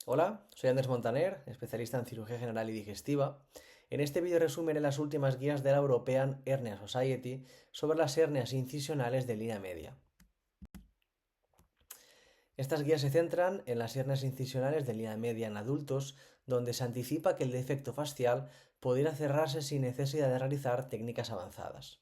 Hola, soy Andrés Montaner, especialista en cirugía general y digestiva. En este vídeo resumiré las últimas guías de la European Hernia Society sobre las hernias incisionales de línea media. Estas guías se centran en las hernias incisionales de línea media en adultos, donde se anticipa que el defecto facial podría cerrarse sin necesidad de realizar técnicas avanzadas.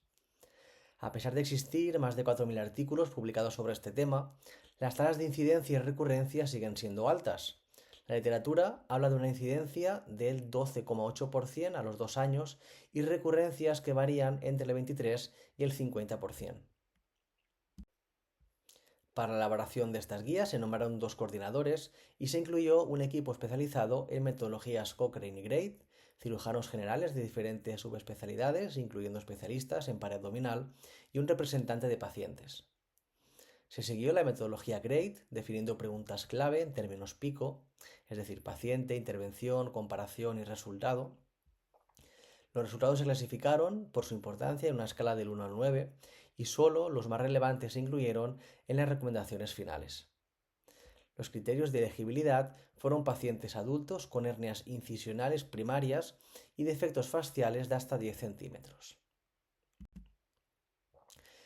A pesar de existir más de 4.000 artículos publicados sobre este tema, las tasas de incidencia y recurrencia siguen siendo altas. La literatura habla de una incidencia del 12,8% a los 2 años y recurrencias que varían entre el 23 y el 50%. Para la elaboración de estas guías se nombraron dos coordinadores y se incluyó un equipo especializado en metodologías Cochrane y Grade, cirujanos generales de diferentes subespecialidades, incluyendo especialistas en pared abdominal, y un representante de pacientes. Se siguió la metodología Grade, definiendo preguntas clave en términos pico, es decir, paciente, intervención, comparación y resultado. Los resultados se clasificaron por su importancia en una escala del 1 al 9 y solo los más relevantes se incluyeron en las recomendaciones finales. Los criterios de elegibilidad fueron pacientes adultos con hernias incisionales primarias y defectos fasciales de hasta 10 centímetros.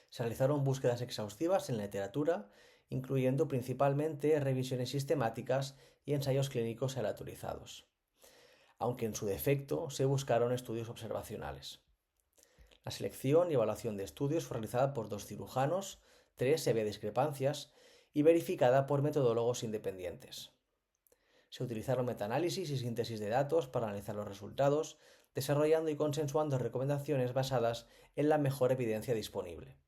Se realizaron búsquedas exhaustivas en la literatura, incluyendo principalmente revisiones sistemáticas y ensayos clínicos aleatorizados, aunque en su defecto se buscaron estudios observacionales. La selección y evaluación de estudios fue realizada por dos cirujanos, tres había discrepancias y verificada por metodólogos independientes. Se utilizaron metaanálisis y síntesis de datos para analizar los resultados, desarrollando y consensuando recomendaciones basadas en la mejor evidencia disponible.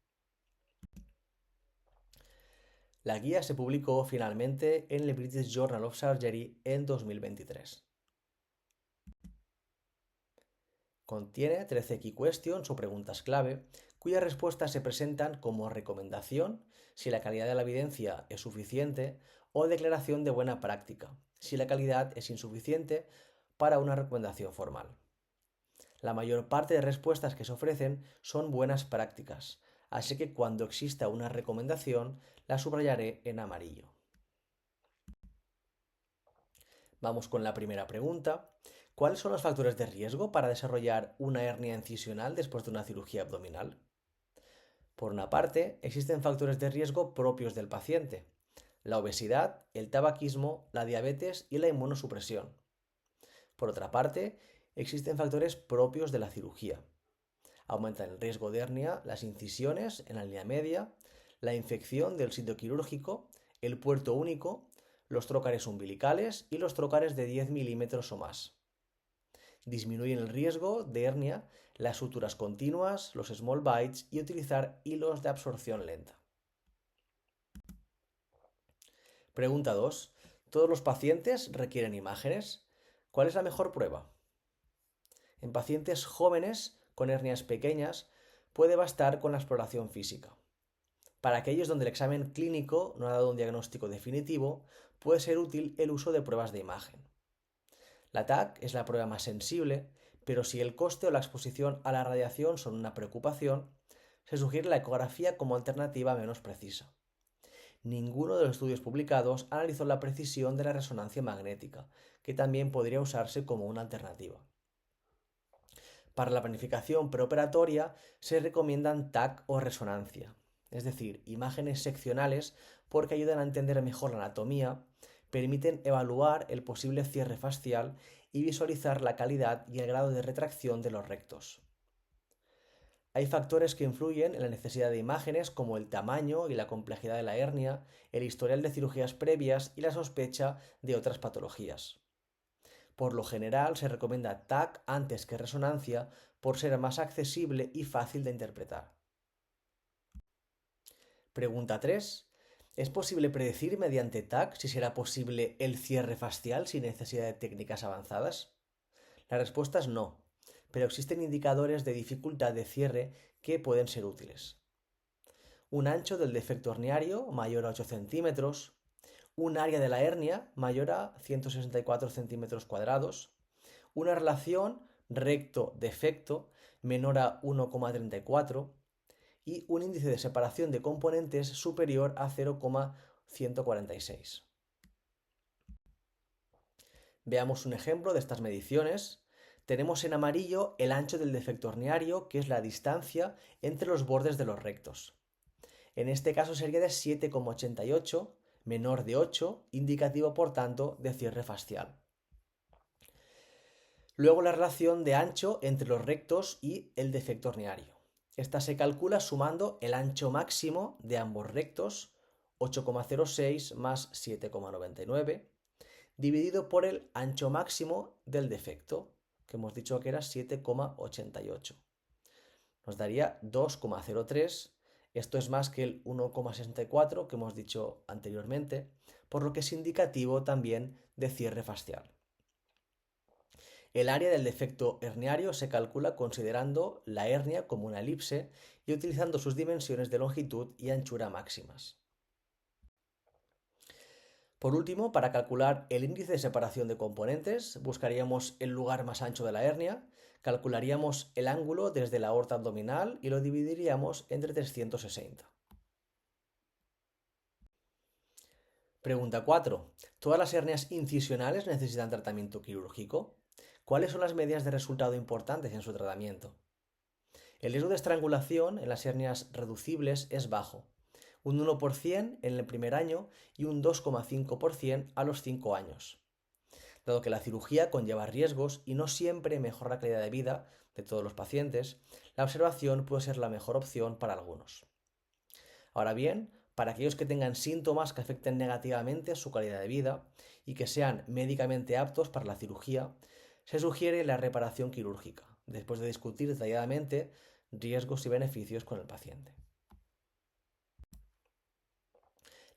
La guía se publicó finalmente en el British Journal of Surgery en 2023. Contiene 13 key questions o preguntas clave, cuyas respuestas se presentan como recomendación si la calidad de la evidencia es suficiente o declaración de buena práctica si la calidad es insuficiente para una recomendación formal. La mayor parte de respuestas que se ofrecen son buenas prácticas, así que cuando exista una recomendación la subrayaré en amarillo. Vamos con la primera pregunta. ¿Cuáles son los factores de riesgo para desarrollar una hernia incisional después de una cirugía abdominal? Por una parte, existen factores de riesgo propios del paciente: la obesidad, el tabaquismo, la diabetes y la inmunosupresión. Por otra parte, existen factores propios de la cirugía. Aumentan el riesgo de hernia las incisiones en la línea media, la infección del sitio quirúrgico, el puerto único, los trócares umbilicales y los trócares de 10 milímetros o más. Disminuyen el riesgo de hernia las suturas continuas, los small bites y utilizar hilos de absorción lenta. Pregunta 2. ¿Todos los pacientes requieren imágenes? ¿Cuál es la mejor prueba? En pacientes jóvenes con hernias pequeñas puede bastar con la exploración física. Para aquellos donde el examen clínico no ha dado un diagnóstico definitivo, puede ser útil el uso de pruebas de imagen. La TAC es la prueba más sensible, pero si el coste o la exposición a la radiación son una preocupación, se sugiere la ecografía como alternativa menos precisa. Ninguno de los estudios publicados analizó la precisión de la resonancia magnética, que también podría usarse como una alternativa. Para la planificación preoperatoria se recomiendan TAC o resonancia, es decir, imágenes seccionales porque ayudan a entender mejor la anatomía, permiten evaluar el posible cierre fascial y visualizar la calidad y el grado de retracción de los rectos. Hay factores que influyen en la necesidad de imágenes como el tamaño y la complejidad de la hernia, el historial de cirugías previas y la sospecha de otras patologías. Por lo general se recomienda TAC antes que resonancia por ser más accesible y fácil de interpretar. Pregunta 3. ¿Es posible predecir mediante TAC si será posible el cierre fascial sin necesidad de técnicas avanzadas? La respuesta es no, pero existen indicadores de dificultad de cierre que pueden ser útiles. Un ancho del defecto herniario mayor a 8 centímetros, un área de la hernia mayor a 164 centímetros cuadrados, una relación recto-defecto menor a 1,34 y un índice de separación de componentes superior a 0,146. Veamos un ejemplo de estas mediciones. Tenemos en amarillo el ancho del defecto herniario, que es la distancia entre los bordes de los rectos. En este caso sería de 7,88, menor de 8, indicativo por tanto de cierre fascial. Luego la relación de ancho entre los rectos y el defecto herniario. Esta se calcula sumando el ancho máximo de ambos rectos, 8,06 más 7,99, dividido por el ancho máximo del defecto, que hemos dicho que era 7,88. Nos daría 2,03. Esto es más que el 1,64 que hemos dicho anteriormente, por lo que es indicativo también de cierre fascial. El área del defecto herniario se calcula considerando la hernia como una elipse y utilizando sus dimensiones de longitud y anchura máximas. Por último, para calcular el índice de separación de componentes, buscaríamos el lugar más ancho de la hernia, calcularíamos el ángulo desde la aorta abdominal y lo dividiríamos entre 360. Pregunta 4. ¿Todas las hernias incisionales necesitan tratamiento quirúrgico? ¿Cuáles son las medidas de resultado importantes en su tratamiento? El riesgo de estrangulación en las hernias reducibles es bajo, un 1% en el primer año y un 2,5% a los 5 años. Dado que la cirugía conlleva riesgos y no siempre mejora la calidad de vida de todos los pacientes, la observación puede ser la mejor opción para algunos. Ahora bien, para aquellos que tengan síntomas que afecten negativamente su calidad de vida y que sean médicamente aptos para la cirugía, se sugiere la reparación quirúrgica, después de discutir detalladamente riesgos y beneficios con el paciente.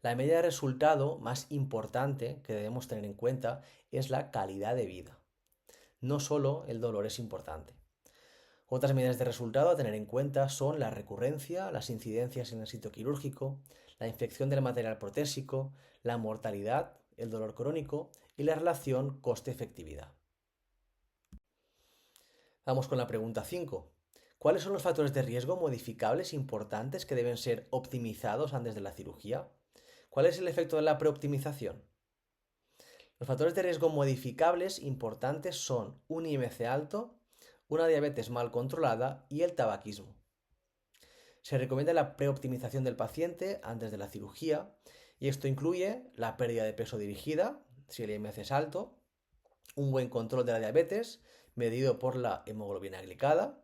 La medida de resultado más importante que debemos tener en cuenta es la calidad de vida. No solo el dolor es importante. Otras medidas de resultado a tener en cuenta son la recurrencia, las incidencias en el sitio quirúrgico, la infección del material protésico, la mortalidad, el dolor crónico y la relación coste-efectividad. Vamos con la pregunta 5. ¿Cuáles son los factores de riesgo modificables importantes que deben ser optimizados antes de la cirugía? ¿Cuál es el efecto de la preoptimización? Los factores de riesgo modificables importantes son un IMC alto, una diabetes mal controlada y el tabaquismo. Se recomienda la preoptimización del paciente antes de la cirugía y esto incluye la pérdida de peso dirigida, si el IMC es alto, un buen control de la diabetes, medido por la hemoglobina glicada,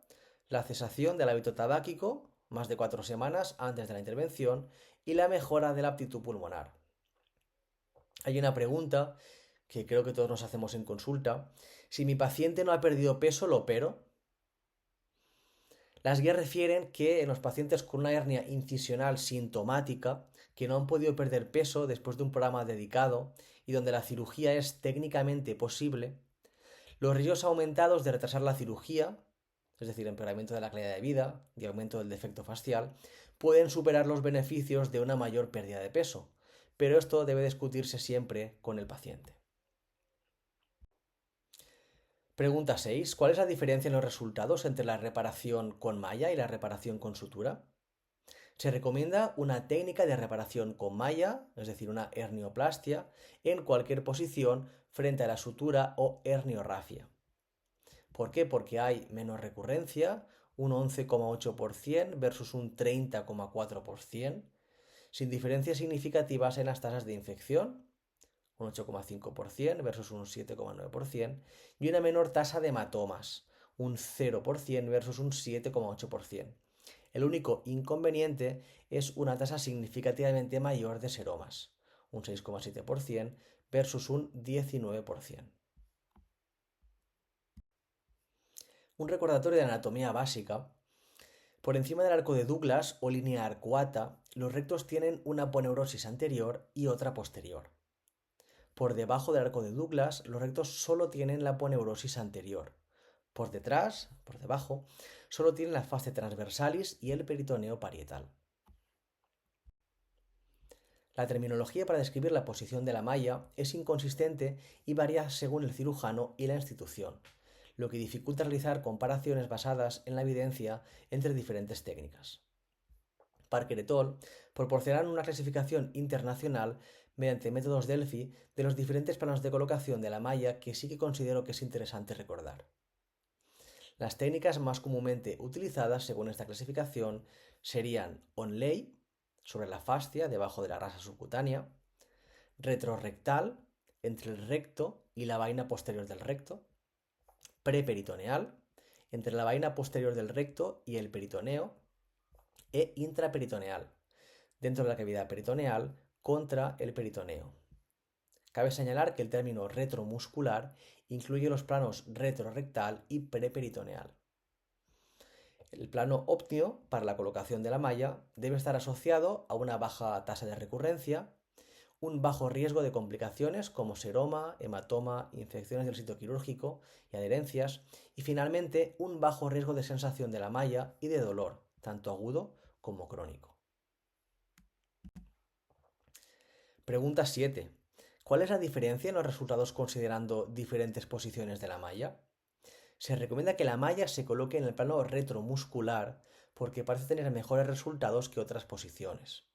la cesación del hábito tabáquico, más de 4 semanas antes de la intervención, y la mejora de la aptitud pulmonar. Hay una pregunta que creo que todos nos hacemos en consulta. Si mi paciente no ha perdido peso, ¿lo opero? Las guías refieren que en los pacientes con una hernia incisional sintomática, que no han podido perder peso después de un programa dedicado y donde la cirugía es técnicamente posible, los riesgos aumentados de retrasar la cirugía, es decir, empeoramiento de la calidad de vida y aumento del defecto fascial, pueden superar los beneficios de una mayor pérdida de peso, pero esto debe discutirse siempre con el paciente. Pregunta 6. ¿Cuál es la diferencia en los resultados entre la reparación con malla y la reparación con sutura? Se recomienda una técnica de reparación con malla, es decir, una hernioplastia, en cualquier posición frente a la sutura o herniorrafia. ¿Por qué? Porque hay menos recurrencia, un 11,8% versus un 30,4%, sin diferencias significativas en las tasas de infección, un 8,5% versus un 7,9%, y una menor tasa de hematomas, un 0% versus un 7,8%. El único inconveniente es una tasa significativamente mayor de seromas, un 6,7% versus un 19%. Un recordatorio de anatomía básica. Por encima del arco de Douglas o línea arcuata, los rectos tienen una aponeurosis anterior y otra posterior. Por debajo del arco de Douglas, los rectos solo tienen la aponeurosis anterior. Por detrás, por debajo, solo tienen la fascia transversalis y el peritoneo parietal. La terminología para describir la posición de la malla es inconsistente y varía según el cirujano y la institución, lo que dificulta realizar comparaciones basadas en la evidencia entre diferentes técnicas. Parker et al. Proporcionaron una clasificación internacional mediante métodos Delphi de los diferentes planos de colocación de la malla que sí que considero que es interesante recordar. Las técnicas más comúnmente utilizadas según esta clasificación serían onlay, sobre la fascia debajo de la grasa subcutánea, retrorrectal, entre el recto y la vaina posterior del recto, preperitoneal, entre la vaina posterior del recto y el peritoneo, e intraperitoneal, dentro de la cavidad peritoneal contra el peritoneo. Cabe señalar que el término retromuscular incluye los planos retrorrectal y preperitoneal. El plano óptimo para la colocación de la malla debe estar asociado a una baja tasa de recurrencia, un bajo riesgo de complicaciones como seroma, hematoma, infecciones del sitio quirúrgico y adherencias, y finalmente un bajo riesgo de sensación de la malla y de dolor, tanto agudo como crónico. Pregunta 7. ¿Cuál es la diferencia en los resultados considerando diferentes posiciones de la malla? Se recomienda que la malla se coloque en el plano retromuscular porque parece tener mejores resultados que otras posiciones.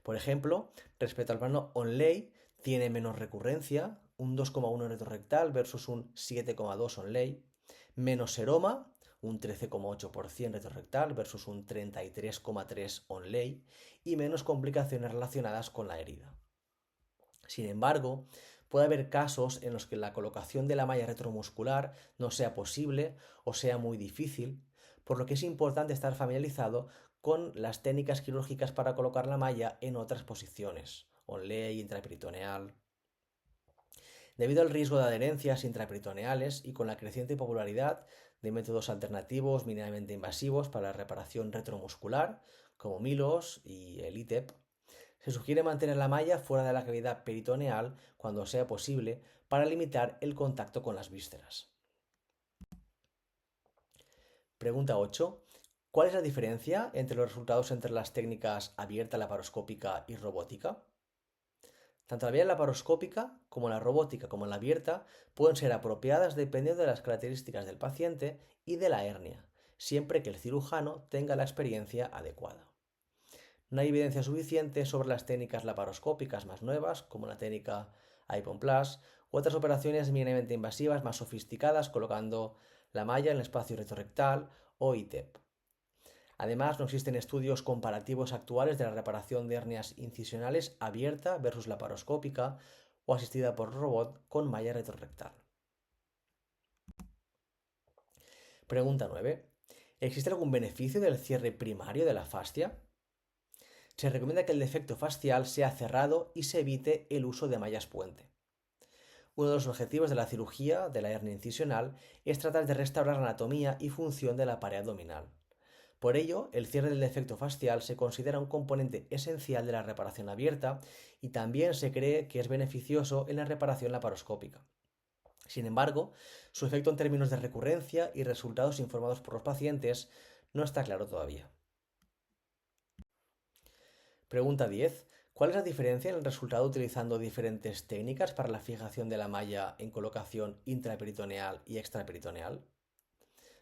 Por ejemplo, respecto al plano onlay, tiene menos recurrencia, un 2,1 retrorrectal versus un 7,2 onlay, menos seroma, un 13,8% retrorrectal versus un 33,3 onlay, y menos complicaciones relacionadas con la herida. Sin embargo, puede haber casos en los que la colocación de la malla retromuscular no sea posible o sea muy difícil, por lo que es importante estar familiarizado con las técnicas quirúrgicas para colocar la malla en otras posiciones, onlay, intraperitoneal. Debido al riesgo de adherencias intraperitoneales y con la creciente popularidad de métodos alternativos mínimamente invasivos para la reparación retromuscular, como Milos y el ITEP, se sugiere mantener la malla fuera de la cavidad peritoneal cuando sea posible para limitar el contacto con las vísceras. Pregunta 8. ¿Cuál es la diferencia entre los resultados entre las técnicas abierta laparoscópica y robótica? Tanto la vía laparoscópica como la robótica como la abierta pueden ser apropiadas dependiendo de las características del paciente y de la hernia, siempre que el cirujano tenga la experiencia adecuada. No hay evidencia suficiente sobre las técnicas laparoscópicas más nuevas, como la técnica IPON Plus, u otras operaciones mínimamente invasivas más sofisticadas colocando la malla en el espacio retrorectal o ITEP. Además, no existen estudios comparativos actuales de la reparación de hernias incisionales abierta versus laparoscópica o asistida por robot con malla retrorectal. Pregunta 9. ¿Existe algún beneficio del cierre primario de la fascia? Se recomienda que el defecto fascial sea cerrado y se evite el uso de mallas puente. Uno de los objetivos de la cirugía de la hernia incisional es tratar de restaurar la anatomía y función de la pared abdominal. Por ello, el cierre del defecto fascial se considera un componente esencial de la reparación abierta y también se cree que es beneficioso en la reparación laparoscópica. Sin embargo, su efecto en términos de recurrencia y resultados informados por los pacientes no está claro todavía. Pregunta 10. ¿Cuál es la diferencia en el resultado utilizando diferentes técnicas para la fijación de la malla en colocación intraperitoneal y extraperitoneal?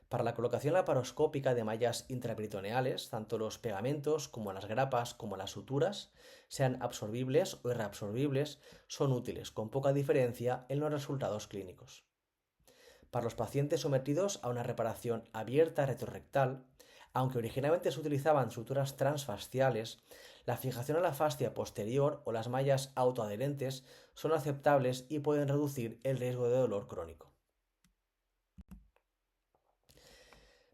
Para la colocación laparoscópica de mallas intraperitoneales, tanto los pegamentos como las grapas como las suturas, sean absorbibles o irreabsorbibles, son útiles, con poca diferencia en los resultados clínicos. Para los pacientes sometidos a una reparación abierta retrorrectal, aunque originalmente se utilizaban suturas transfasciales, la fijación a la fascia posterior o las mallas autoadherentes son aceptables y pueden reducir el riesgo de dolor crónico.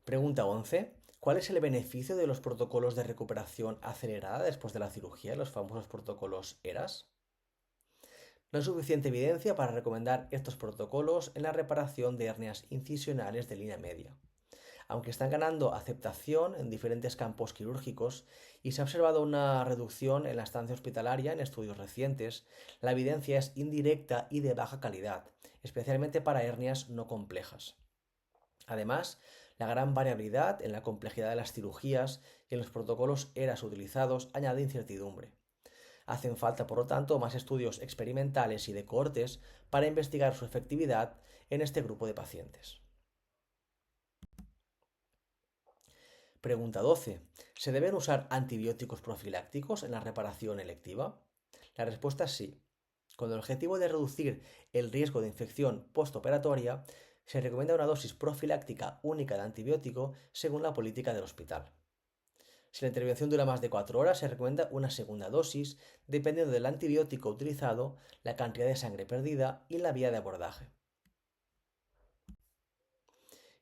Pregunta 11. ¿Cuál es el beneficio de los protocolos de recuperación acelerada después de la cirugía, los famosos protocolos ERAS? No hay suficiente evidencia para recomendar estos protocolos en la reparación de hernias incisionales de línea media, aunque están ganando aceptación en diferentes campos quirúrgicos y se ha observado una reducción en la estancia hospitalaria en estudios recientes. La evidencia es indirecta y de baja calidad, especialmente para hernias no complejas. Además, la gran variabilidad en la complejidad de las cirugías y en los protocolos ERAS utilizados añade incertidumbre. Hacen falta, por lo tanto, más estudios experimentales y de cohortes para investigar su efectividad en este grupo de pacientes. Pregunta 12. ¿Se deben usar antibióticos profilácticos en la reparación electiva? La respuesta es sí. Con el objetivo de reducir el riesgo de infección postoperatoria, se recomienda una dosis profiláctica única de antibiótico según la política del hospital. Si la intervención dura más de 4 horas, se recomienda una segunda dosis, dependiendo del antibiótico utilizado, la cantidad de sangre perdida y la vía de abordaje.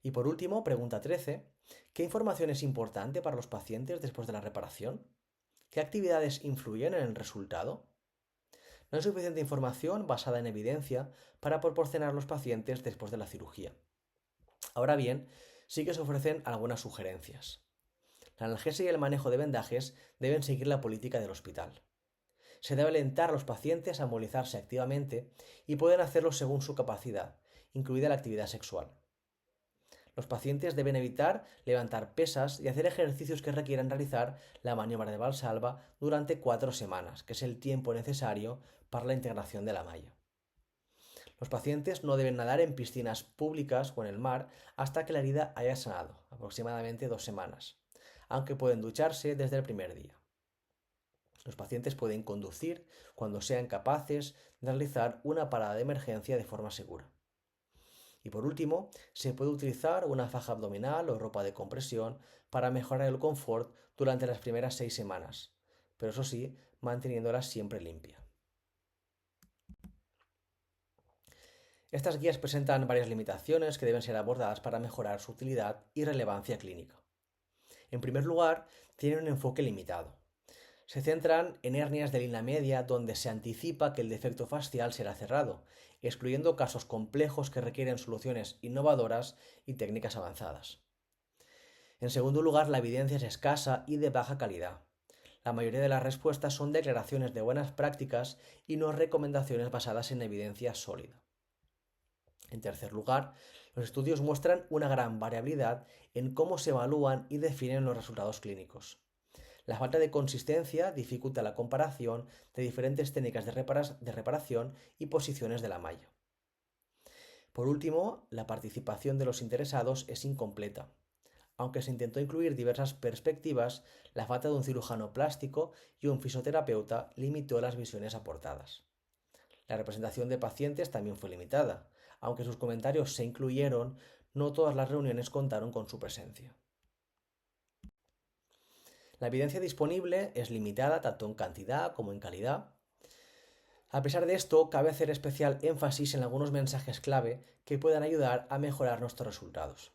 Y por último, pregunta 13. ¿Qué información es importante para los pacientes después de la reparación? ¿Qué actividades influyen en el resultado? No hay suficiente información basada en evidencia para proporcionar a los pacientes después de la cirugía. Ahora bien, sí que se ofrecen algunas sugerencias. La analgesia y el manejo de vendajes deben seguir la política del hospital. Se debe alentar a los pacientes a movilizarse activamente y pueden hacerlo según su capacidad, incluida la actividad sexual. Los pacientes deben evitar levantar pesas y hacer ejercicios que requieran realizar la maniobra de Valsalva durante 4 semanas, que es el tiempo necesario para la integración de la malla. Los pacientes no deben nadar en piscinas públicas o en el mar hasta que la herida haya sanado, aproximadamente 2 semanas, aunque pueden ducharse desde el primer día. Los pacientes pueden conducir cuando sean capaces de realizar una parada de emergencia de forma segura. Y por último, se puede utilizar una faja abdominal o ropa de compresión para mejorar el confort durante las primeras 6 semanas, pero eso sí, manteniéndola siempre limpia. Estas guías presentan varias limitaciones que deben ser abordadas para mejorar su utilidad y relevancia clínica. En primer lugar, tienen un enfoque limitado. Se centran en hernias de línea media donde se anticipa que el defecto fascial será cerrado, excluyendo casos complejos que requieren soluciones innovadoras y técnicas avanzadas. En segundo lugar, la evidencia es escasa y de baja calidad. La mayoría de las respuestas son declaraciones de buenas prácticas y no recomendaciones basadas en evidencia sólida. En tercer lugar, los estudios muestran una gran variabilidad en cómo se evalúan y definen los resultados clínicos. La falta de consistencia dificulta la comparación de diferentes técnicas de reparación y posiciones de la malla. Por último, la participación de los interesados es incompleta. Aunque se intentó incluir diversas perspectivas, la falta de un cirujano plástico y un fisioterapeuta limitó las visiones aportadas. La representación de pacientes también fue limitada. Aunque sus comentarios se incluyeron, no todas las reuniones contaron con su presencia. La evidencia disponible es limitada tanto en cantidad como en calidad. A pesar de esto, cabe hacer especial énfasis en algunos mensajes clave que puedan ayudar a mejorar nuestros resultados.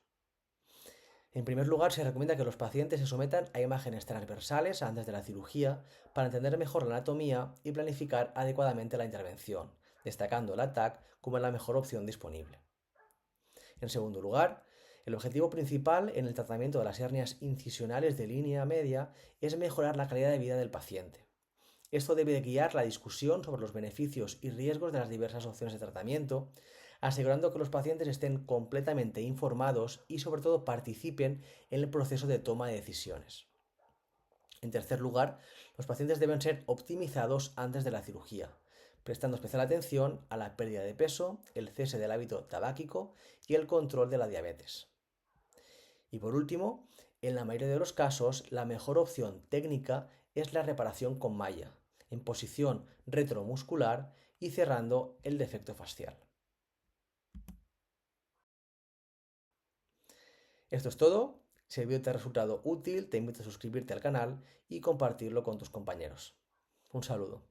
En primer lugar, se recomienda que los pacientes se sometan a imágenes transversales antes de la cirugía para entender mejor la anatomía y planificar adecuadamente la intervención, destacando la TAC como la mejor opción disponible. En segundo lugar, el objetivo principal en el tratamiento de las hernias incisionales de línea media es mejorar la calidad de vida del paciente. Esto debe guiar la discusión sobre los beneficios y riesgos de las diversas opciones de tratamiento, asegurando que los pacientes estén completamente informados y sobre todo participen en el proceso de toma de decisiones. En tercer lugar, los pacientes deben ser optimizados antes de la cirugía, prestando especial atención a la pérdida de peso, el cese del hábito tabáquico y el control de la diabetes. Y por último, en la mayoría de los casos, la mejor opción técnica es la reparación con malla, en posición retromuscular y cerrando el defecto fascial. Esto es todo. Si el vídeo te ha resultado útil, te invito a suscribirte al canal y compartirlo con tus compañeros. Un saludo.